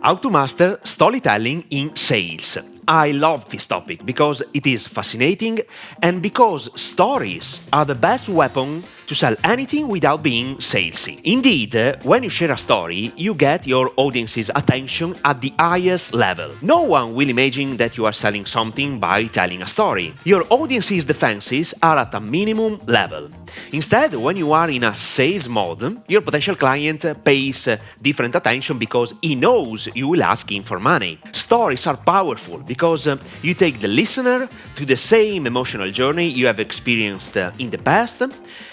How to master storytelling in sales. I love this topic because it is fascinating and because stories are the best weapon to sell anything without being salesy. Indeed, when you share a story, you get your audience's attention at the highest level. No one will imagine that you are selling something by telling a story. Your audience's defenses are at a minimum level. Instead, when you are in a sales mode, your potential client pays different attention because he knows you will ask him for money. Stories are powerful because you take the listener to the same emotional journey you have experienced in the past,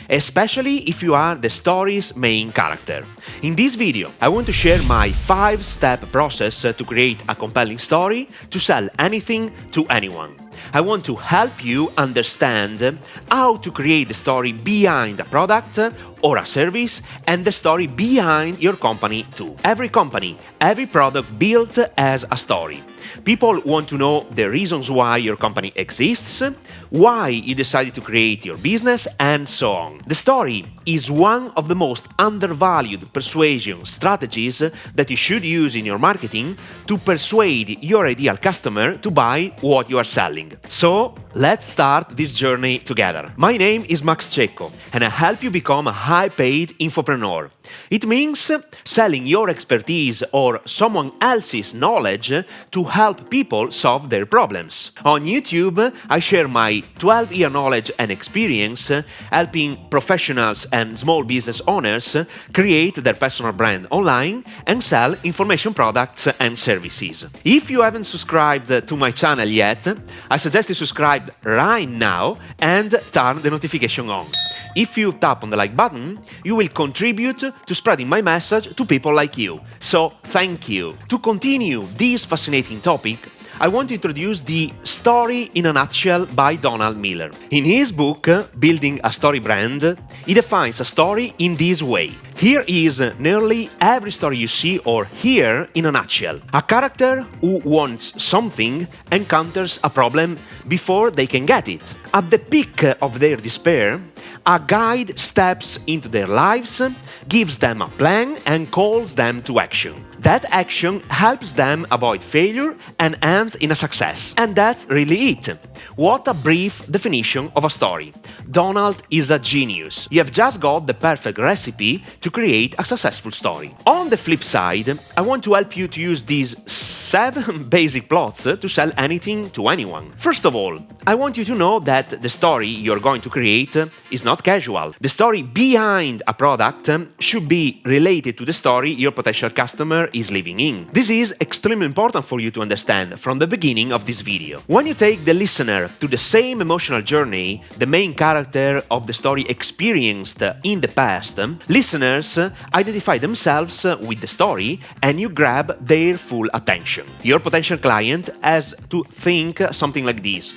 especially if you are the story's main character. In this video, I want to share my 5-step process to create a compelling story to sell anything to anyone. I want to help you understand how to create the story behind a product or a service and the story behind your company too. Every company, every product built has a story. People want to know the reasons why your company exists, why you decided to create your business, and so on. The story is one of the most undervalued persuasion strategies that you should use in your marketing to persuade your ideal customer to buy what you are selling. So, let's start this journey together. My name is Max Cecco, and I help you become a high-paid infopreneur. It means selling your expertise or someone else's knowledge to help people solve their problems. On YouTube, I share my 12-year knowledge and experience helping professionals and small business owners create their personal brand online and sell information products and services. If you haven't subscribed to my channel yet, I suggest you subscribe right now and turn the notification on. If you tap on the like button, you will contribute to spreading my message to people like you. So, thank you. To continue this fascinating topic, I want to introduce the Story in a Nutshell by Donald Miller. In his book, Building a Story Brand, he defines a story in this way. Here is nearly every story you see or hear in a nutshell. A character who wants something encounters a problem before they can get it. At the peak of their despair, a guide steps into their lives, gives them a plan, and calls them to action. That action helps them avoid failure and ends in a success. And that's really it. What a brief definition of a story. Donald is a genius. You have just got the perfect recipe to create a successful story. On the flip side, I want to help you to use these 7 basic plots to sell anything to anyone. First of all, I want you to know that the story you're going to create is not casual. The story behind a product should be related to the story your potential customer is living in. This is extremely important for you to understand from the beginning of this video. When you take the listener to the same emotional journey the main character of the story experienced in the past, listeners identify themselves with the story and you grab their full attention. Your potential client has to think something like this.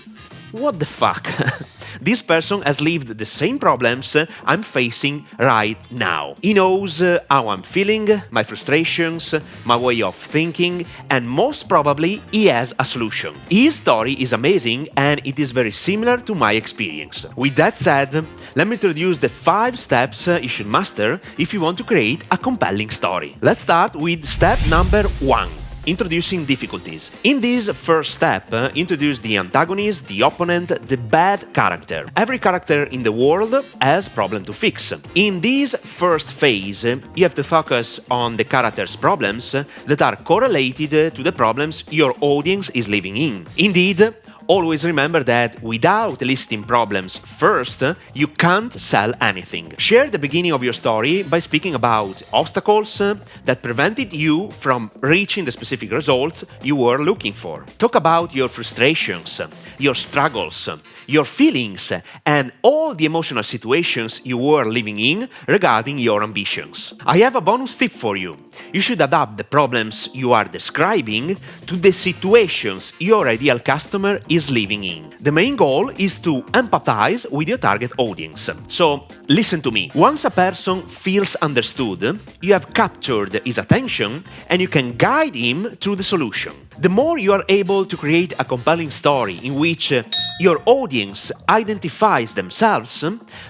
What the fuck? This person has lived the same problems I'm facing right now. He knows how I'm feeling, my frustrations, my way of thinking, and most probably he has a solution. His story is amazing and it is very similar to my experience. With that said, let me introduce the 5 steps you should master if you want to create a compelling story. Let's start with step number 1. Introducing difficulties. In this first step, introduce the antagonist, the opponent, the bad character. Every character in the world has a problem to fix. In this first phase, you have to focus on the character's problems that are correlated to the problems your audience is living in. Indeed, always remember that without listing problems first, you can't sell anything. Share the beginning of your story by speaking about obstacles that prevented you from reaching the specific results you were looking for. Talk about your frustrations, your struggles, your feelings, and all the emotional situations you were living in regarding your ambitions. I have a bonus tip for you. You should adapt the problems you are describing to the situations your ideal customer is living in. The main goal is to empathize with your target audience. So, listen to me. Once a person feels understood, you have captured his attention and you can guide him through the solution. The more you are able to create a compelling story in which your audience identifies themselves,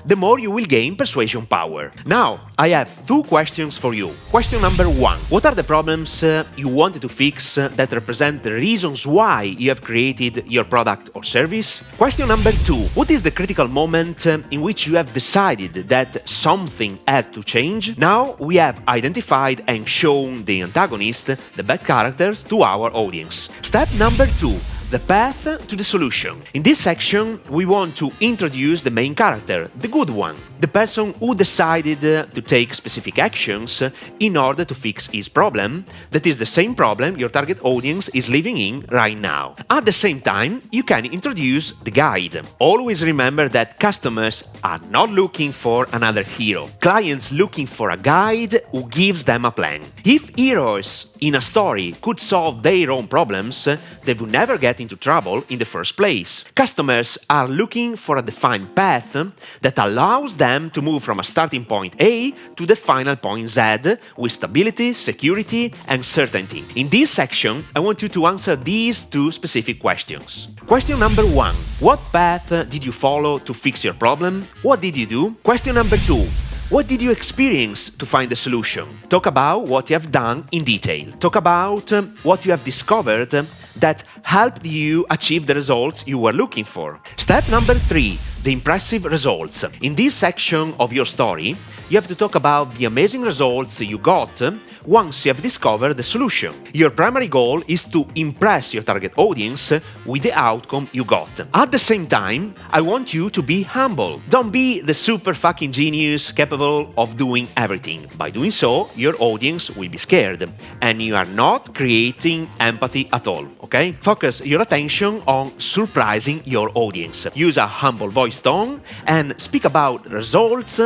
the more you will gain persuasion power. Now, I have two questions for you. Question number one: what are the problems you wanted to fix that represent the reasons why you have created your product or service? Question number two: what is the critical moment in which you have decided that something had to change? Now we have identified and shown the antagonist, the bad characters, to our audience. Step number two: the path to the solution. In this section, we want to introduce the main character, the good one, the person who decided to take specific actions in order to fix his problem, that is the same problem your target audience is living in right now. At the same time, you can introduce the guide. Always remember that customers are not looking for another hero. Clients looking for a guide who gives them a plan. If heroes in a story could solve their own problems, they would never get into trouble in the first place. Customers are looking for a defined path that allows them to move from a starting point A to the final point Z with stability, security, and certainty. In this section, I want you to answer these two specific questions. Question number one: what path did you follow to fix your problem? What did you do? Question number two: what did you experience to find the solution? Talk about what you have done in detail. Talk about what you have discovered that helped you achieve the results you were looking for. Step number three: the impressive results. In this section of your story, you have to talk about the amazing results you got once you have discovered the solution. Your primary goal is to impress your target audience with the outcome you got. At the same time, I want you to be humble. Don't be the super fucking genius capable of doing everything. By doing so, your audience will be scared, and you are not creating empathy at all, okay? Focus your attention on surprising your audience. Use a humble voice tone and speak about results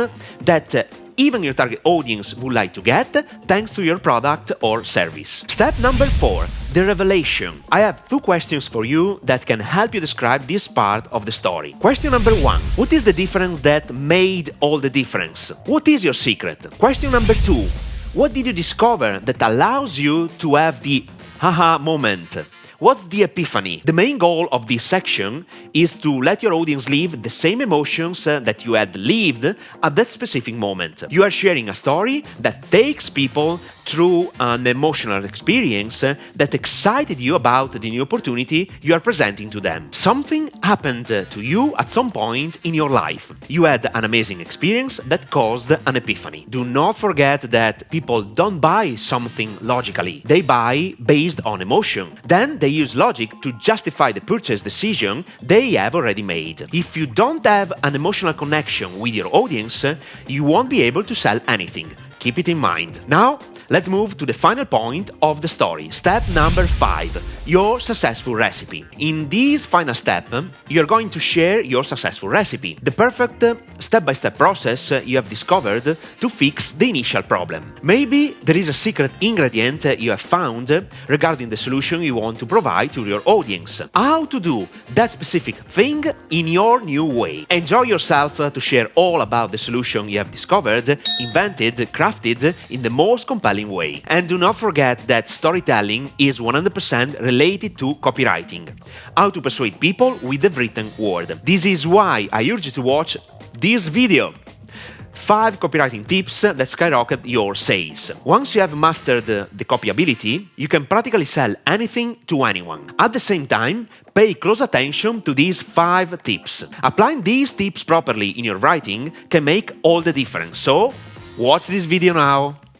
that even your target audience would like to get thanks to your product or service. Step number four: the revelation. I have two questions for you that can help you describe this part of the story. Question number one: what is the difference that made all the difference? What is your secret? Question number two: what did you discover that allows you to have the haha moment? What's the epiphany? The main goal of this section is to let your audience live the same emotions that you had lived at that specific moment. You are sharing a story that takes people through an emotional experience that excited you about the new opportunity you are presenting to them. Something happened to you at some point in your life. You had an amazing experience that caused an epiphany. Do not forget that people don't buy something logically. They buy based on emotion. Then they use logic to justify the purchase decision they have already made. If you don't have an emotional connection with your audience, you won't be able to sell anything. Keep it in mind. Now, let's move to the final point of the story. Step number 5, your successful recipe. In this final step, you're going to share your successful recipe, the perfect step-by-step process you have discovered to fix the initial problem. Maybe there is a secret ingredient you have found regarding the solution you want to provide to your audience. How to do that specific thing in your new way. Enjoy yourself to share all about the solution you have discovered, invented, crafted in the most compelling way. And do not forget that storytelling is 100% related to copywriting. How to persuade people with the written word. This is why I urge you to watch this video. 5 copywriting tips that skyrocket your sales. Once you have mastered the copy ability, you can practically sell anything to anyone. At the same time, pay close attention to these 5 tips. Applying these tips properly in your writing can make all the difference. So, watch this video now.